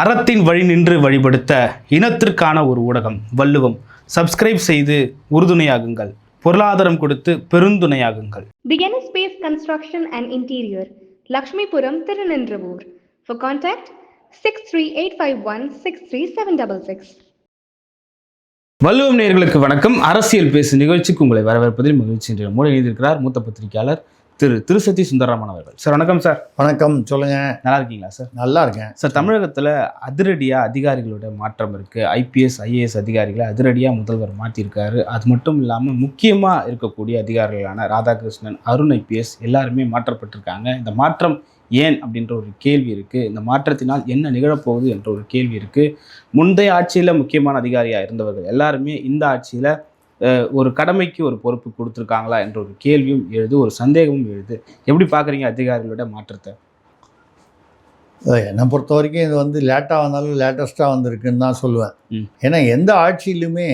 அறத்தின் வழி நின்று வழிபடுத்த இனத்திற்கான ஒரு ஊடகம் வள்ளுவம். சப்ஸ்கிரைப் செய்து உறுதுணையாகுங்கள். பொருளாதாரம் கொடுத்து பெருந்துணையாகுங்கள். Begin Space Construction and Interior, Lakshmipuram, Tirunendravoor. For contact 63851 63766. வள்ளுவம் நேயர்களுக்கு வணக்கம். அரசியல் பேசு நிகழ்ச்சிக்கு உங்களை வரவேற்பதில் மகிழ்ச்சி. என்று மூட இணைந்திருக்கிறார் மூத்த பத்திரிகையாளர் திருசதி சுந்தரராமன் அவர்கள். சார் வணக்கம். சார் வணக்கம். சொல்லுங்க. நல்லா இருக்கீங்களா சார்? நல்லா இருக்கேன் சார். தமிழகத்தில் அதிரடியாக அதிகாரிகளோட மாற்றம் இருக்குது. ஐபிஎஸ் ஐஏஎஸ் அதிகாரிகளை அதிரடியாக முதல்வர் மாற்றிருக்காரு. அது மட்டும் இல்லாமல் முக்கியமாக இருக்கக்கூடிய அதிகாரிகளான ராதாகிருஷ்ணன், அருண் ஐபிஎஸ் எல்லாருமே மாற்றப்பட்டிருக்காங்க. இந்த மாற்றம் ஏன் அப்படின்ற ஒரு கேள்வி இருக்குது. இந்த மாற்றத்தினால் என்ன நிகழப்போகுது என்ற ஒரு கேள்வி இருக்குது. முந்தைய ஆட்சியில் முக்கியமான அதிகாரியாக இருந்தவர்கள் எல்லாருமே இந்த ஆட்சியில் ஒரு கடமைக்கு ஒரு பொறுப்பு கொடுத்துருக்காங்களா என்ற ஒரு கேள்வியும் எழுது, ஒரு சந்தேகமும் எழுது. எப்படி பார்க்குறீங்க அதிகாரிகளோட மாற்றத்தை? என்னை பொறுத்த வரைக்கும் இது லேட்டாக வந்தாலும் லேட்டஸ்ட்டாக வந்திருக்குன்னு தான் சொல்லுவேன். ஏன்னா எந்த ஆட்சியிலுமே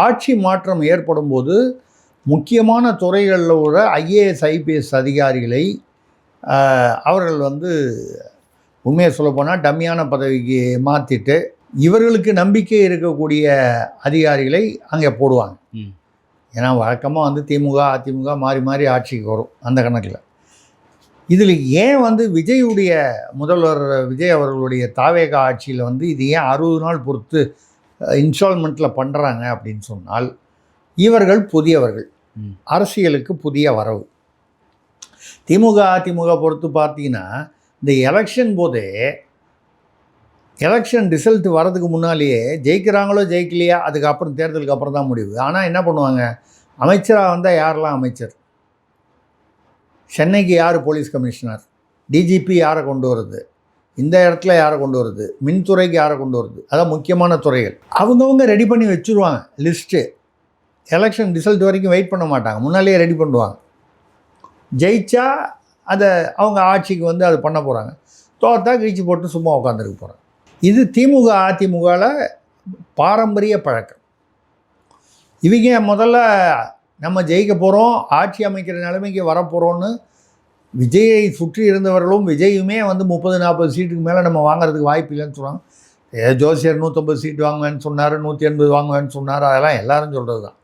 ஆட்சி மாற்றம் ஏற்படும் போது முக்கியமான துறைகளில் உள்ள ஐஏஎஸ் ஐபிஎஸ் அதிகாரிகளை அவர்கள் உண்மையை சொல்லப்போனால் டம்மியான பதவிக்கு மாற்றிட்டு இவர்களுக்கு நம்பிக்கை இருக்கக்கூடிய அதிகாரிகளை அங்கே போடுவாங்க. ஏன்னா வழக்கமாக திமுக அதிமுக மாறி மாறி ஆட்சிக்கு வரும் அந்த கணக்கில். இதில் ஏன் விஜயுடைய முதல்வர் விஜய் அவர்களுடைய தாவேக ஆட்சியில் இது ஏன் 60 நாள் பொறுத்து இன்ஸ்டால்மெண்ட்டில் பண்ணுறாங்க அப்படின்னு சொன்னால், இவர்கள் புதியவர்கள், அரசியலுக்கு புதிய வரவு. திமுக அதிமுக பொறுத்து பார்த்தீங்கன்னா இந்த எலெக்ஷன் போதே எலெக்ஷன் ரிசல்ட் வரதுக்கு முன்னாலேயே ஜெயிக்கிறாங்களோ ஜெயிக்கலையா அதுக்கப்புறம் தேர்தலுக்கு அப்புறம் தான் முடிவு. ஆனால் என்ன பண்ணுவாங்க, அமைச்சராக வந்தால் யாரெல்லாம் அமைச்சர், சென்னைக்கு யார் போலீஸ் கமிஷனர், டிஜிபி யாரை கொண்டு வருது, இந்த இடத்துல யாரை கொண்டு வருது, மின்துறைக்கு யாரை கொண்டு வருது, அதான் முக்கியமான துறைகள் அவங்கவுங்க ரெடி பண்ணி வச்சுருவாங்க லிஸ்ட்டு. எலெக்ஷன் ரிசல்ட் வரைக்கும் வெயிட் பண்ண மாட்டாங்க, முன்னாலேயே ரெடி பண்ணுவாங்க. ஜெயிச்சா அதை அவங்க ஆட்சிக்கு அது பண்ண போகிறாங்க, தோத்தா கழிச்சு போட்டு சும்மா உட்காந்துருக்க போகிறாங்க. இது திமுக அதிமுகவில் பாரம்பரிய பழக்கம். இவங்க முதல்ல நம்ம ஜெயிக்க போகிறோம், ஆட்சி அமைக்கிற நிலைமைக்கு வரப்போகிறோன்னு விஜயை சுற்றி இருந்தவர்களும் விஜயுமே 30-40 சீட்டுக்கு மேலே நம்ம வாங்குறதுக்கு வாய்ப்பு இல்லைன்னு சொன்னாங்க. ஜோசியர் 150 சீட்டு வாங்குவேன்னு சொன்னார், 180 வாங்குவேன்னு சொன்னார். அதெல்லாம் எல்லாரும் சொல்கிறது தான்.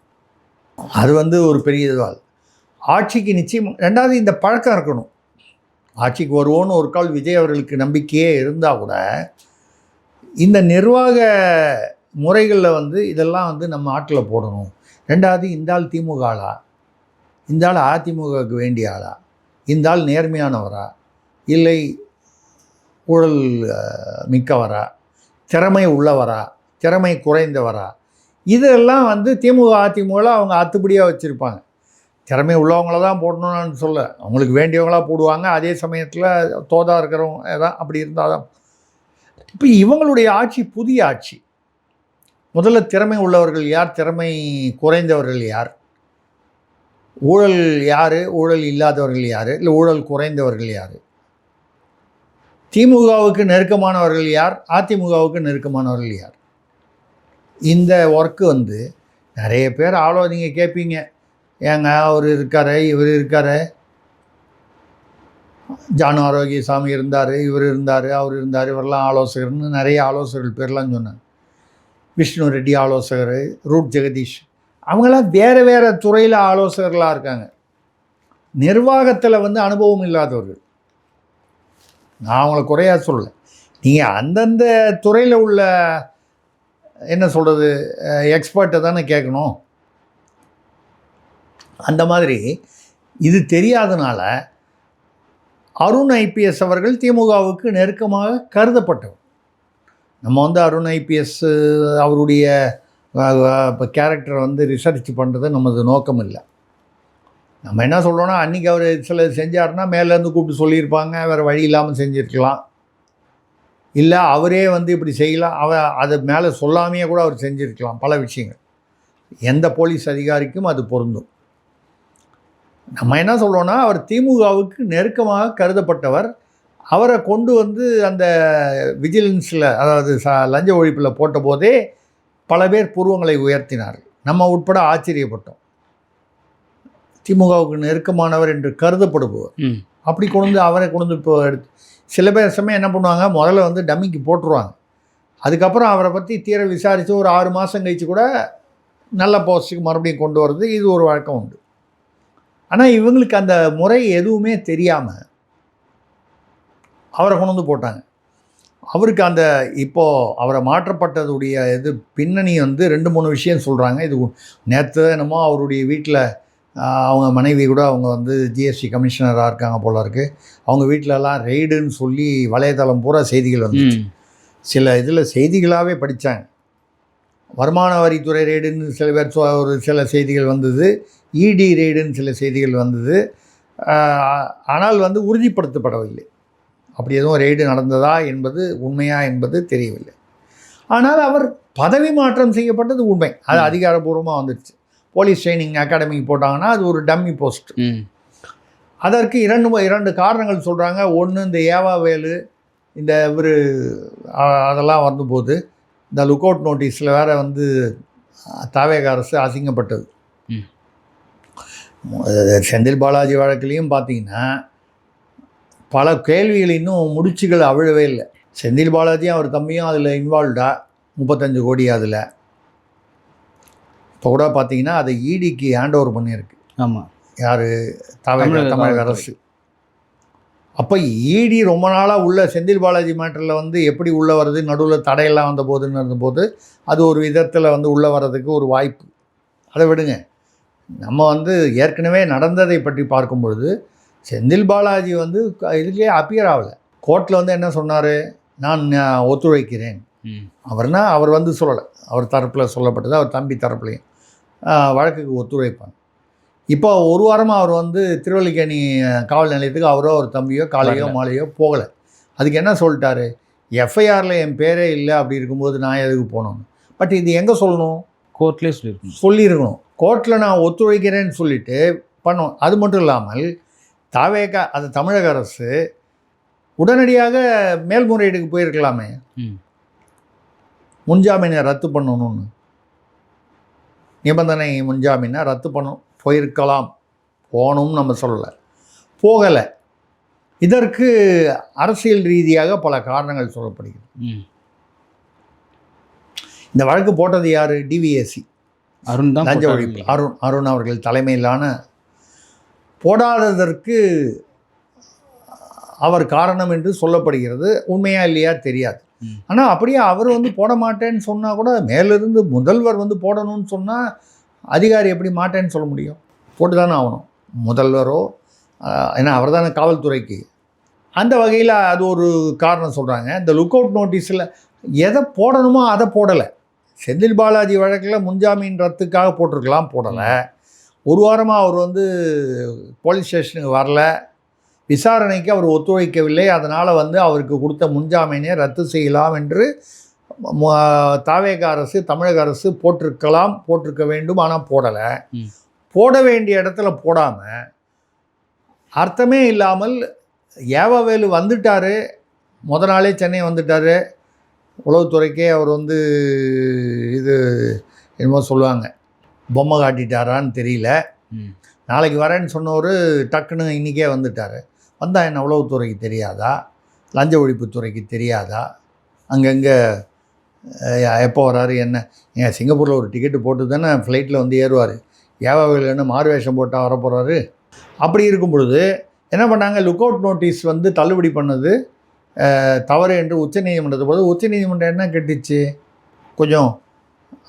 அது ஒரு பெரிய இதுவாக ஆட்சிக்கு நிச்சயம். ரெண்டாவது இந்த பழக்கம் இருக்கணும். ஆட்சிக்கு வருவோன்னு ஒரு கால் விஜய் அவர்களுக்கு நம்பிக்கையே இருந்தால் கூட இந்த நிர்வாக முறைகளில் இதெல்லாம் நம்ம ஆட்டில் போடணும். ரெண்டாவது இந்த ஆள் திமுக ஆளா, இந்த ஆள் அதிமுகவுக்கு வேண்டிய ஆளா, இந்த ஆள் நேர்மையானவரா இல்லை ஊழல் மிக்கவரா, திறமை உள்ளவரா திறமை குறைந்தவரா, இதெல்லாம் திமுக அதிமுகவில் அவங்க அத்துப்படியாக வச்சுருப்பாங்க. திறமை உள்ளவங்கள தான் போடணும்னு சொல்ல, அவங்களுக்கு வேண்டியவங்களாக போடுவாங்க. அதே சமயத்தில் தோதா இருக்கிறவங்க தான் அப்படி இருந்தால் தான். இப்போ இவங்களுடைய ஆட்சி புதிய ஆட்சி. முதல்ல திறமை உள்ளவர்கள் யார், திறமை குறைந்தவர்கள் யார், ஊழல் யார், ஊழல் இல்லாதவர்கள் யார், இல்லை ஊழல் குறைந்தவர்கள் யார், திமுகவுக்கு நெருக்கமானவர்கள் யார், அதிமுகவுக்கு நெருக்கமானவர்கள் யார். இந்த ஒர்க்கு நிறைய பேர் நீங்கள் கேட்பீங்க, ஏங்க அவர் இருக்கார் இவர் இருக்கார், ஜானு ஆரோக்கியசாமி இருந்தார், இவர் இருந்தார் அவர் இருந்தார், இவரெல்லாம் ஆலோசகர்னு நிறைய ஆலோசகர்கள் பேர்லாம் சொன்னாங்க. விஷ்ணு ரெட்டி ஆலோசகர், ரூட் ஜெகதீஷ், அவங்களாம் வேறு வேறு துறையில் ஆலோசகர்களாக இருக்காங்க. நிர்வாகத்தில் அனுபவம் இல்லாதவர்கள். நான் அவங்கள குறையாக சொல்லலை. நீங்கள் அந்தந்த துறையில் உள்ள என்ன சொல்கிறது எக்ஸ்பர்ட்டை தானே கேட்கணும். அந்த மாதிரி இது தெரியாதனால அருண் ஐபிஎஸ் அவர்கள் திமுகவுக்கு நெருக்கமாக கருதப்பட்டவர். நம்ம அருண் ஐபிஎஸ் அவருடைய இப்போ கேரக்டரை ரிசர்ச் பண்ணுறது நமது நோக்கம் இல்லை. நம்ம என்ன சொல்கிறோன்னா, அன்றைக்கி அவர் சில செஞ்சார்னா மேலேருந்து கூப்பிட்டு சொல்லியிருப்பாங்க, வேறு வழி இல்லாமல் செஞ்சுருக்கலாம். இல்லை அவரே இப்படி செய்யலாம், அதை மேலே சொல்லாமையே கூட அவர் செஞ்சுருக்கலாம் பல விஷயங்கள். எந்த போலீஸ் அதிகாரிக்கும் அது பொருந்தும். நம்ம என்ன சொல்கிறோன்னா, அவர் திமுகவுக்கு நெருக்கமாக கருதப்பட்டவர். அவரை கொண்டு அந்த விஜிலன்ஸில், அதாவது லஞ்ச ஒழிப்பில் போட்ட போதே பல பேர் பூர்வங்களை உயர்த்தினார்கள். நம்ம உட்பட ஆச்சரியப்பட்டோம். திமுகவுக்கு நெருக்கமானவர் என்று கருதப்படுபவர் அப்படி அவரை கொண்டு இப்போ எடுத்து சில பேர் சமயம் என்ன பண்ணுவாங்க, முதல்ல டம்மிக்கு போட்டுருவாங்க. அதுக்கப்புறம் அவரை பற்றி தீர விசாரித்து ஒரு 6 மாதம் கழித்து கூட நல்ல போஸ்ட்டுக்கு மறுபடியும் கொண்டு வர்றது இது ஒரு வழக்கம் உண்டு. ஆனால் இவங்களுக்கு அந்த முறை எதுவுமே தெரியாமல் அவரை கொண்டு வந்து போட்டாங்க. அவருக்கு அந்த இப்போது அவரை மாற்றப்பட்டதுடைய இது பின்னணி வந்து 2-3 விஷயம் சொல்கிறாங்க. இது நேற்று என்னமோ அவருடைய வீட்டில் அவங்க மனைவி கூட அவங்க வந்து ஜிஎஸ்டி கமிஷனராக இருக்காங்க போல இருக்குது. அவங்க வீட்டிலலாம் ரெய்டுன்னு சொல்லி வலைதளம் பூரா செய்திகள் வந்துச்சு. சில இதில் செய்திகளாகவே படித்தாங்க. வருமான வரித்துறை ரெய்டுன்னு சில பேர் ஒரு சில செய்திகள் வந்தது, இடி ரெய்டுன்னு சில செய்திகள் வந்தது. ஆனால் வந்து உறுதிப்படுத்தப்படவில்லை. அப்படி எதுவும் ரெய்டு நடந்ததா என்பது உண்மையா என்பது தெரியவில்லை. ஆனால் அவர் பதவி மாற்றம் செய்யப்பட்டது உண்மை. அது அதிகாரப்பூர்வமாக வந்துடுச்சு. போலீஸ் ட்ரைனிங் அகாடமிக்கு போட்டாங்கன்னா அது ஒரு டம்மி போஸ்ட். அதற்கு இரண்டு காரணங்கள் சொல்கிறாங்க. ஒன்று, இந்த ஏவாவேலு இந்த இவர் அதெல்லாம் வந்தபோது இந்த லுக் அவுட் நோட்டீஸில் வேறு வந்து தாவேக அரசு அசிங்கப்பட்டது. செந்தில் பாலாஜி வழக்கிலையும் பார்த்தீங்கன்னா பல கேள்விகள் இன்னும் முடிச்சுகள் அவிழவே இல்லை. செந்தில் பாலாஜியும் அவர் தம்பியும் அதில் இன்வால்வ்டா 35 கோடி. அதில் இப்போ கூட பார்த்தீங்கன்னா அதை இடிக்கு ஹேண்ட் ஓவர் பண்ணியிருக்கு. ஆமாம், யார்? தமிழக அரசு. அப்போ இடி ரொம்ப நாளாக உள்ள செந்தில் பாலாஜி மேட்டரில் வந்து எப்படி உள்ளே வருது, நடுவில் தடையெல்லாம் வந்த போதுன்னு இருந்தபோது அது ஒரு விதத்தில் வந்து உள்ளே வர்றதுக்கு ஒரு வாய்ப்பு. அதை விடுங்க, நம்ம வந்து ஏற்கனவே நடந்ததை பற்றி பார்க்கும் பொழுது செந்தில் பாலாஜி வந்து இதுலேயே அப்பியர் ஆகலை. கோர்ட்டில் வந்து என்ன சொன்னார், நான் ஒத்துழைக்கிறேன். அவர் வந்து சொல்லலை, அவர் தரப்பில் சொல்லப்பட்டது. அவர் தம்பி தரப்புலையும் வழக்குக்கு ஒத்துழைப்பாங்க. இப்போ ஒரு வாரமாக அவர் வந்து திருவல்லிக்கேணி காவல் நிலையத்துக்கு அவரோ ஒரு தம்பியோ காலையோ மாலையோ போகலை. அதுக்கு என்ன சொல்லிட்டாரு, எஃப்ஐஆரில் என் பேரே இல்லை, அப்படி இருக்கும்போது நான் எதுக்கு போகணும்னு. பட் இது எங்கே சொல்லணும்? கோர்ட்லேயே சொல்லியிருக்கணும். கோர்ட்டில் நான் ஒத்துழைக்கிறேன்னு சொல்லிவிட்டு பண்ணோம். அது மட்டும் இல்லாமல் தாவேக அது தமிழக அரசு உடனடியாக மேல்முறையீடுக்கு போயிருக்கலாமே, முன்ஜாமீனை ரத்து பண்ணணும்னு. நிபந்தனை முன்ஜாமீனை ரத்து போயிருக்கலாம். போகணும்னு நம்ம சொல்லலை, போகலை. இதற்கு அரசியல் ரீதியாக பல காரணங்கள் சொல்லப்படுகிறது. இந்த வழக்கு போட்டது யார்? டிவிஎஸ்சி அருண் தான், லஞ்ச ஒழிப்பு அருண் அவர்கள் தலைமையிலான. போடாததற்கு அவர் காரணம் என்று சொல்லப்படுகிறது. உண்மையா இல்லையா தெரியாது. ஆனால் அப்படியே அவர் வந்து போட மாட்டேன்னு சொன்னால் கூட மேலிருந்து முதல்வர் வந்து போடணும்னு சொன்னால் அதிகாரி எப்படி மாட்டேன்னு சொல்ல முடியும்? போட்டு தானே ஆகணும் முதல்வரோ. ஏன்னா அவர் தானே காவல்துறைக்கு. அந்த வகையில் அது ஒரு காரணம் சொல்கிறாங்க. இந்த லுக் அவுட் நோட்டீஸில் எதை போடணுமோ அதை போடலை. செந்தில் பாலாஜி வழக்கில் முன்ஜாமீன் ரத்துக்காக போட்டிருக்கலாம், போடலை. ஒரு வாரமாக அவர் வந்து போலீஸ் ஸ்டேஷனுக்கு வரல, விசாரணைக்கு அவர் ஒத்துழைக்கவில்லை. அதனால் வந்து அவருக்கு கொடுத்த முன்ஜாமீனை ரத்து செய்யலாம் என்று தாவேக அரசு தமிழக அரசு போட்டிருக்க வேண்டும். ஆனால் போடலை. போட வேண்டிய இடத்துல போடாமல் அர்த்தமே இல்லாமல் ஏவாவேலு வந்துட்டார். முத நாளே சென்னை வந்துட்டார். உளவுத்துறைக்கே அவர் வந்து இது என்னமோ சொல்லுவாங்க, பொம்மை காட்டிட்டாரான்னு தெரியல. நாளைக்கு வரேன்னு சொன்னவர் டக்குன்னு இன்றைக்கே வந்துட்டார். வந்தால் என்ன உளவுத்துறைக்கு தெரியாதா? லஞ்ச ஒழிப்புத்துறைக்கு தெரியாதா? அங்கங்கே எப்போ வராரு என்ன? ஏன் சிங்கப்பூரில் ஒரு டிக்கெட்டு போட்டு தானே ஃப்ளைட்டில் வந்து ஏறுவார். ஏவாவேலு என்ன மாறுவேஷம் போட்டால் வரப்போகிறாரு? அப்படி இருக்கும் பொழுது என்ன பண்ணாங்க, லுக் அவுட் நோட்டீஸ் வந்து தள்ளுபடி பண்ணது தவறு என்று உச்சநீதிமன்றத்து போது உச்சநீதிமன்றம் என்ன கேட்டுச்சு, கொஞ்சம்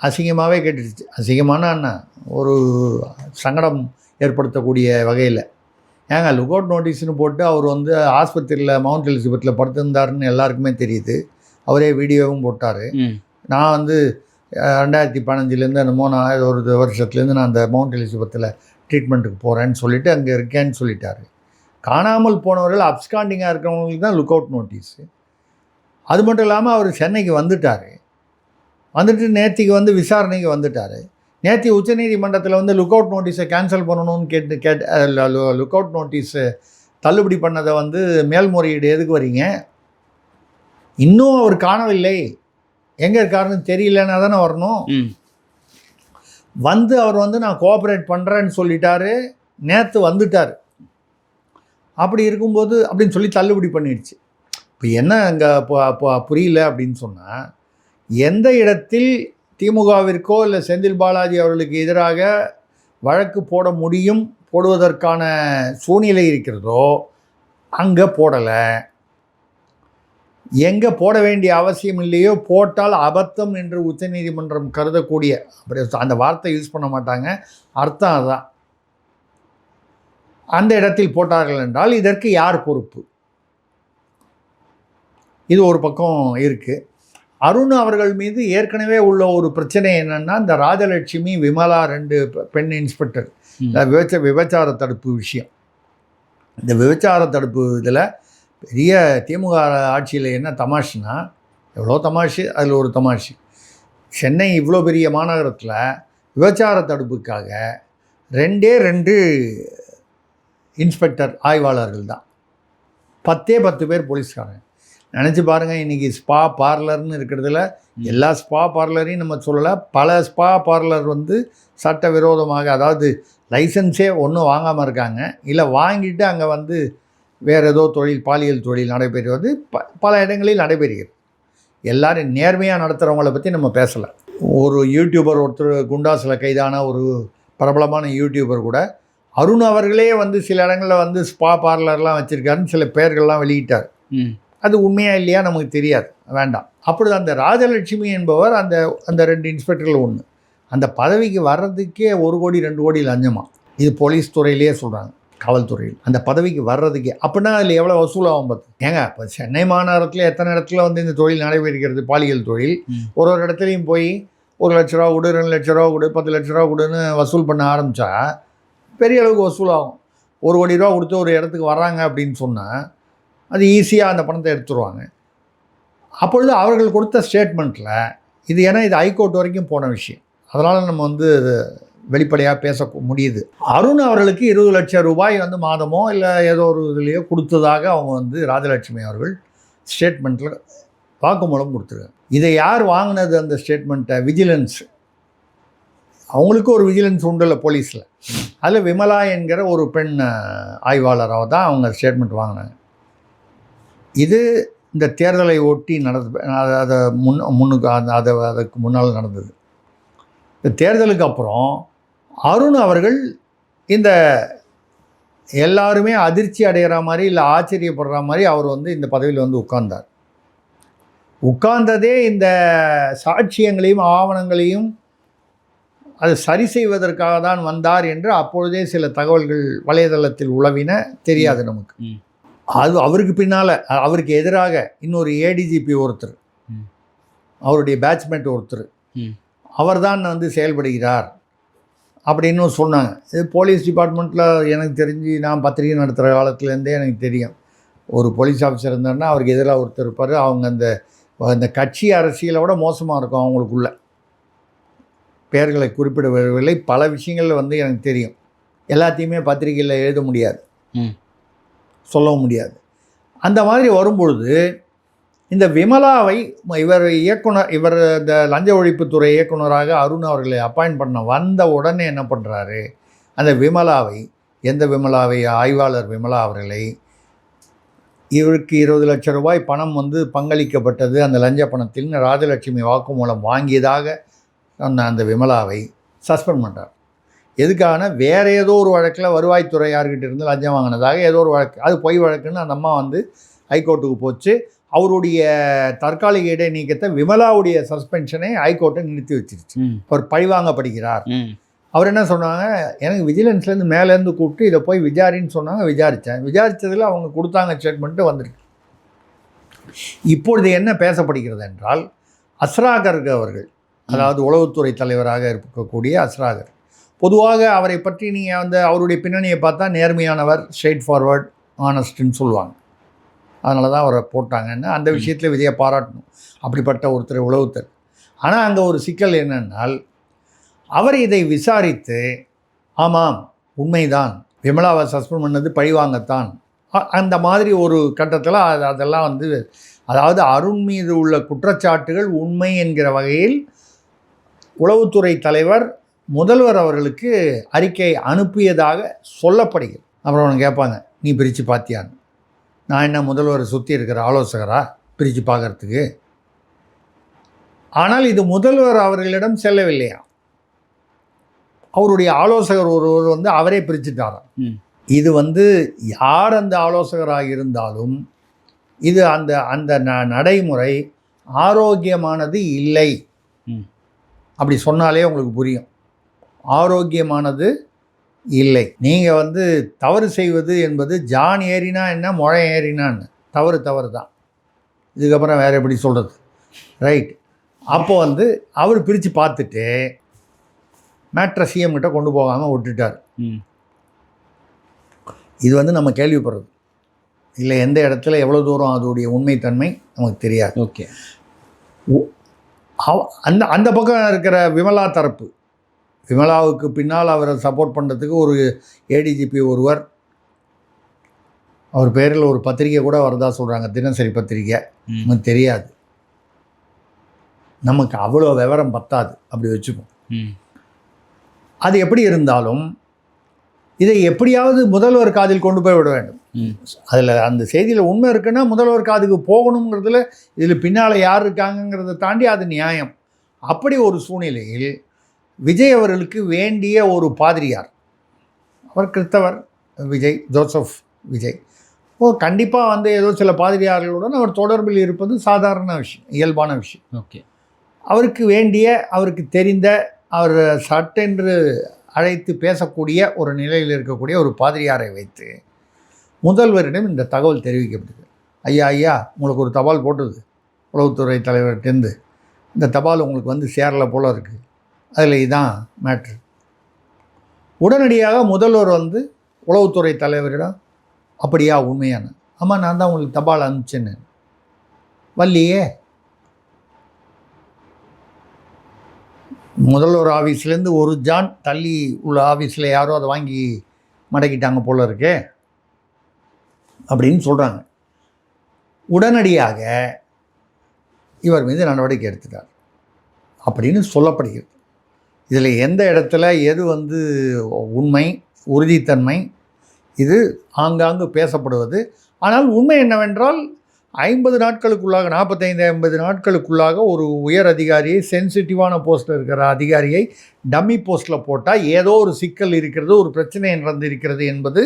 அசிங்கமாகவே கேட்டுடுச்சு. அசிங்கமான என்ன, ஒரு சங்கடம் ஏற்படுத்தக்கூடிய வகையில். ஏங்க லுக் அவுட் நோட்டீஸ்னு போட்டு அவர் வந்து ஆஸ்பத்திரியில் மவுண்ட் எலிசபெத்தில் படுத்திருந்தாருன்னு எல்லாருக்குமே தெரியுது. அவரே வீடியோவும் போட்டார். நான் வந்து 2015 என்னமோ நான் ஒரு வருஷத்துலேருந்து நான் அந்த மவுண்ட் எலிசபெத்தில் ட்ரீட்மெண்ட்டுக்கு போகிறேன்னு சொல்லிவிட்டு அங்கே இருக்கேன்னு சொல்லிட்டாரு. காணாமல் போனவர்கள் அப்ஸ்காண்டிங்காக இருக்கிறவங்களுக்கு தான் லுக் அவுட் நோட்டீஸு. அது மட்டும் இல்லாமல் அவர் சென்னைக்கு வந்துட்டார். வந்துட்டு நேற்றுக்கு வந்து விசாரணைக்கு வந்துட்டார். நேற்று உச்சநீதிமன்றத்தில் வந்து லுக் அவுட் நோட்டீஸை கேன்சல் பண்ணணும்னு லுக் அவுட் நோட்டீஸு தள்ளுபடி பண்ணதை வந்து மேல்முறையீடு எதுக்கு வரீங்க? இன்னும் அவர் காணவில்லை, எங்கே இருக்காருன்னு தெரியலன்னா தானே வரணும். வந்து அவர் வந்து நான் கோஆப்ரேட் பண்ணுறேன்னு சொல்லிட்டாரு. நேற்று வந்துட்டார். அப்படி இருக்கும்போது அப்படின்னு சொல்லி தள்ளுபடி பண்ணிடுச்சு. இப்போ என்ன அங்கே புரியல அப்படின்னு சொன்னால், எந்த இடத்தில் திமுகவிற்கோ இல்லை செந்தில் பாலாஜி அவர்களுக்கு எதிராக வழக்கு போட முடியும், போடுவதற்கான சூழ்நிலை இருக்கிறதோ அங்கே போடலை. எங்கே போட வேண்டிய அவசியம் இல்லையோ போட்டால் அபத்தம் என்று உச்சநீதிமன்றம் கருதக்கூடிய, அப்படி அந்த வார்த்தை யூஸ் பண்ண மாட்டாங்க, அர்த்தம் அதுதான். அந்த இடத்தில் போட்டார்கள் என்றால் இதற்கு யார் பொறுப்பு? இது ஒரு பக்கம் இருக்குது. அருண் அவர்கள் மீது ஏற்கனவே உள்ள ஒரு பிரச்சனை என்னென்னா, இந்த ராஜலட்சுமி, விமலா 2 பெண் இன்ஸ்பெக்டர் விபச்சார தடுப்பு விஷயம். இந்த விபச்சார தடுப்பு இதில் பெரிய திமுக ஆட்சியில் என்ன தமாஷுனா, எவ்வளோ தமாஷு, அதில் ஒரு தமாஷு. சென்னை இவ்வளோ பெரிய மாநகரத்தில் விபச்சார தடுப்புக்காக 2 இன்ஸ்பெக்டர் ஆய்வாளர்கள் தான், 10 பேர் போலீஸ்காரங்க. நினச்சி பாருங்கள், இன்றைக்கி ஸ்பா பார்லர்னு இருக்கிறதுல எல்லா ஸ்பா பார்லரையும் நம்ம சொல்லலை, பல ஸ்பா பார்லர் வந்து சட்டவிரோதமாக, அதாவது லைசன்ஸே ஒன்றும் வாங்காமல் இருக்காங்க, இல்லை வாங்கிட்டு அங்கே வந்து வேறு ஏதோ தொழில், பாலியல் தொழில் நடைபெறுவது பல இடங்களில் நடைபெறுகிறது. எல்லோரும் நேர்மையாக நடத்துகிறவங்கள பற்றி நம்ம பேசலை. ஒரு யூடியூபர் ஒருத்தர் குண்டாஸில் கைதான ஒரு பிரபலமான யூடியூபர் கூட அருண் அவர்களே வந்து சில இடங்களில் வந்து ஸ்பா பார்லர்லாம் வச்சுருக்காருன்னு சில பெயர்கள்லாம் வெளியிட்டார். அது உண்மையாக இல்லையா நமக்கு தெரியாது, வேண்டாம். அப்படி அந்த ராஜலட்சுமி என்பவர் அந்த 2 இன்ஸ்பெக்டரில் ஒன்று. அந்த பதவிக்கு வர்றதுக்கே 1 கோடி 2 கோடி லஞ்சமா. இது போலீஸ் துறையிலேயே சொல்கிறாங்க, காவல்துறையில். அந்த பதவிக்கு வர்றதுக்கே அப்படின்னா அதில் எவ்வளோ வசூலாகும் பார்த்து. ஏங்க, இப்போ சென்னை மாநகரத்தில் எத்தனை இடத்துல வந்து இந்த தொழில் நடைபெறுகிறது, பாலியல் தொழில். ஒரு இடத்துலையும் போய் 1 லட்ச ரூபா கொடு, 2 லட்ச ரூபா கொடு, 10 லட்ச ரூபா கொடுன்னு வசூல் பண்ண ஆரம்பித்தா பெரிய அளவுக்கு வசூலாகும். 1 கோடி ரூபா கொடுத்து ஒரு இடத்துக்கு வர்றாங்க அப்படின்னு சொன்னால் அது ஈஸியாக அந்த பணத்தை எடுத்துருவாங்க. அப்பொழுது அவர்கள் கொடுத்த ஸ்டேட்மெண்ட்டில் இது, ஏன்னா இது ஹைகோர்ட் வரைக்கும் போன விஷயம், அதனால் நம்ம வந்து வெளிப்படையாக பேச முடியுது. அருண் அவர்களுக்கு 20 லட்சம் ரூபாய் வந்து மாதமோ இல்லை ஏதோ ஒரு இதுலேயோ கொடுத்ததாக அவங்க வந்து ராஜலட்சுமி அவர்கள் ஸ்டேட்மெண்ட்டில் வாக்குமூலம் கொடுத்துருக்காங்க. இதை யார் வாங்கினது அந்த ஸ்டேட்மெண்ட்டை? விஜிலன்ஸ். அவங்களுக்கு ஒரு விஜிலன்ஸ் உண்டுல்ல போலீஸில். அதில் விமலா என்கிற ஒரு பெண் ஆய்வாளராக தான் அவங்க ஸ்டேட்மெண்ட் வாங்கினாங்க. இது இந்த தேர்தலை ஒட்டி அதை முன்னுக்கு அதுக்கு முன்னால் நடந்தது. இந்த தேர்தலுக்கு அப்புறம் அருண் அவர்கள் இந்த எல்லாருமே அதிர்ச்சி அடைகிற மாதிரி இல்லை ஆச்சரியப்படுற மாதிரி அவர் வந்து இந்த பதவியில் வந்து உட்கார்ந்தார். உட்கார்ந்ததே இந்த சாட்சியங்களையும் ஆவணங்களையும் அது சரி செய்வதற்காக தான் வந்தார் என்று அப்பொழுதே சில தகவல்கள் வலைதளத்தில் உலவின, தெரியாது நமக்கு. அது அவருக்கு பின்னால் அவருக்கு எதிராக இன்னொரு ஏடிஜிபி ஒருத்தர், அவருடைய பேட்ச்மேட் ஒருத்தர், அவர் தான் வந்து செயல்படுகிறார் அப்படின்னு சொன்னாங்க. இது போலீஸ் டிபார்ட்மெண்ட்டில் எனக்கு தெரிஞ்சு, நான் பத்திரிகை நடத்துகிற காலத்துலேருந்தே எனக்கு தெரியும், ஒரு போலீஸ் ஆஃபீஸர் இருந்தாருன்னா அவருக்கு எதிராக ஒருத்தர் இருப்பார். அவங்க அந்த கட்சி அரசியலை விட மோசமாக இருக்கும் அவங்களுக்குள்ள. பெயர்களை குறிப்பிடவில்லை, பல விஷயங்கள் வந்து எனக்கு தெரியும். எல்லாத்தையுமே பத்திரிகையில் எழுத முடியாது, சொல்லவும் முடியாது. அந்த மாதிரி வரும்பொழுது இந்த விமலாவை இவர் இந்த லஞ்ச ஒழிப்புத்துறை இயக்குனராக அருண் அவர்களை அப்பாயிண்ட் பண்ண வந்த உடனே என்ன பண்ணுறாரு, அந்த விமலாவை, எந்த விமலாவை, ஆய்வாளர் விமலா அவர்களை, இவருக்கு 20 லட்சம் ரூபாய் பணம் வந்து பங்களிக்கப்பட்டது அந்த லஞ்ச பணத்தில் ராஜலட்சுமி வாக்குமூலம் வாங்கியதாக சொன்ன அந்த விமலாவை சஸ்பெண்ட் பண்ணுறார். எதுக்காகனா வேறு ஏதோ ஒரு வழக்கில் வருவாய்த்துறை யார்கிட்ட இருந்து லஞ்சம் வாங்கினதாக ஏதோ ஒரு வழக்கு, அது பொய் வழக்குன்னு அந்த அம்மா வந்து ஹைகோர்ட்டுக்கு போச்சு. அவருடைய தற்காலிக இடைநீக்கத்தை, விமலாவுடைய சஸ்பென்ஷனை ஹைகோர்ட்டை நிறுத்தி வச்சிருச்சு. அவர் பழிவாங்கப்படுகிறார். அவர் என்ன சொன்னாங்க, எனக்கு விஜிலன்ஸ்லேருந்து மேலேருந்து கூப்பிட்டு இதை போய் விசாரின்னு சொன்னாங்க. விசாரித்ததில் அவங்க கொடுத்தாங்க ஸ்டேட்மெண்ட்டு வந்திருக்கு. இப்பொழுது என்ன பேசப்படுகிறது என்றால், அஸ்ராகர் அவர்கள், அதாவது உளவுத்துறை தலைவராக இருக்கக்கூடிய அஸ்ராகர், பொதுவாக அவரை பற்றி நீங்கள் வந்து அவருடைய பின்னணியை பார்த்தா நேர்மையானவர், ஸ்ட்ரெயிட் ஃபார்வர்ட், ஆனஸ்ட்டுன்னு சொல்லுவாங்க. அதனால தான் அவரை போட்டாங்கன்னு அந்த விஷயத்தில் விஜயை பாராட்டணும், அப்படிப்பட்ட ஒருத்தர் உளவுத்தர். ஆனால் அங்கே ஒரு சிக்கல் என்னென்னால், அவர் இதை விசாரித்து ஆமாம் உண்மைதான், விமலாவை சஸ்பெண்ட் பண்ணது பழிவாங்கத்தான், அந்த மாதிரி ஒரு கட்டத்தில் அதெல்லாம் வந்து, அதாவது அருண் மீது உள்ள குற்றச்சாட்டுகள் உண்மை என்கிற வகையில் உளவுத்துறை தலைவர் முதல்வர் அவர்களுக்கு அறிக்கை அனுப்பியதாக சொல்லப்படுகிறது. அப்புறம் அவனை கேட்பாங்க, நீ பிரித்து பார்த்தியான்னு. நான் என்ன முதல்வரை சுற்றி இருக்கிற ஆலோசகரா பிரித்து பார்க்குறதுக்கு? ஆனால் இது முதல்வர் அவர்களிடம் செல்லவில்லையா. அவருடைய ஆலோசகர் ஒருவர் வந்து அவரே பிரிச்சுட்டாராம். இது வந்து யார் அந்த ஆலோசகராக இருந்தாலும் இது அந்த அந்த நடைமுறை ஆரோக்கியமானது இல்லை. அப்படி சொன்னாலே உங்களுக்கு புரியும். ஆரோக்கியமானது இல்லை. நீங்கள் வந்து தவறு செய்வது என்பது ஜான் ஏறினா என்ன, முழை ஏறினான்னு தவறு தான். இதுக்கப்புறம் வேறு எப்படி சொல்கிறது, ரைட். அப்போ வந்து அவர் பிரித்து பார்த்துட்டு மேட்ரை சிஎம் கிட்ட கொண்டு போகாமல் விட்டுட்டார். இது வந்து நம்ம கேள்விப்படுறது இல்லை. எந்த இடத்துல எவ்வளோ தூரம் அதோடைய உண்மைத்தன்மை நமக்கு தெரியாது. ஓகே. அந்த அந்த பக்கம் இருக்கிற விமலா தரப்பு, விமலாவுக்கு பின்னால் அவரை சப்போர்ட் பண்ணுறதுக்கு ஒரு ஏடிஜிபி ஒருவர், அவர் பேரில் ஒரு பத்திரிக்கை கூட வரதா சொல்கிறாங்க, தினசரி பத்திரிக்கை. நமக்கு தெரியாது, நமக்கு அவ்வளோ விவரம் பத்தாது, அப்படி வச்சுப்போம். அது எப்படி இருந்தாலும் இதை எப்படியாவது முதல்வர் காதில் கொண்டு போய் விட வேண்டும். அதில் அந்த செய்தியில் உண்மை இருக்குன்னா முதல்வர் காதுக்கு போகணுங்கிறதுல இதில் பின்னால் யார் இருக்காங்கங்கிறத தாண்டி அது நியாயம். அப்படி ஒரு சூழ்நிலையில் விஜய் அவர்களுக்கு வேண்டிய ஒரு பாதிரியார், அவர் கிறிஸ்தவர், விஜய், ஜோசப் விஜய். கண்டிப்பாக வந்து ஏதோ சில பாதிரியார்களுடன் அவர் தொடர்பில் இருப்பது சாதாரண விஷயம், இயல்பான விஷயம். ஓகே. அவருக்கு வேண்டிய, அவருக்கு தெரிந்த, அவர் சட்டென்று அழைத்து பேசக்கூடிய ஒரு நிலையில் இருக்கக்கூடிய ஒரு பாதிரியாரை வைத்து முதல்வரிடம் இந்த தகவல் தெரிவிக்கப்படுது. ஐயா உங்களுக்கு ஒரு தபால் போட்டது உளவுத்துறை தலைவர்கிட்டேருந்து, இந்த தபால் உங்களுக்கு வந்து சேரலை போல இருக்குது, அதில் இதுதான் மேட்ரு. உடனடியாக முதல்வர் வந்து உளவுத்துறை தலைவரிடம், அப்படியா உண்மையான, ஆமாம் நான் தான் உங்களுக்கு தபால் அனுப்பிச்சேன்னு. வள்ளியே, முதல்வர் ஆஃபீஸ்லேருந்து ஒரு ஜான் தள்ளி உள்ள ஆஃபீஸில் யாரோ அதை வாங்கி மடக்கிட்டாங்க போல இருக்கே அப்படின்னு சொல்கிறாங்க. உடனடியாக இவர் மீது நடவடிக்கை எடுத்துட்டார் அப்படின்னு சொல்லப்படுகிறது. இதில் எந்த இடத்துல எது வந்து உண்மை, உறுதித்தன்மை, இது ஆங்காங்கு பேசப்படுவது. ஆனால் உண்மை என்னவென்றால் 50 நாட்களுக்குள்ளாக, 45-50 நாட்களுக்குள்ளாக ஒரு உயர் அதிகாரியை, சென்சிட்டிவான போஸ்ட்டில் இருக்கிற அதிகாரியை டம்மி போஸ்ட்டில் போட்டால் ஏதோ ஒரு சிக்கல் இருக்கிறது, ஒரு பிரச்சனை நடந்திருக்கிறது என்பது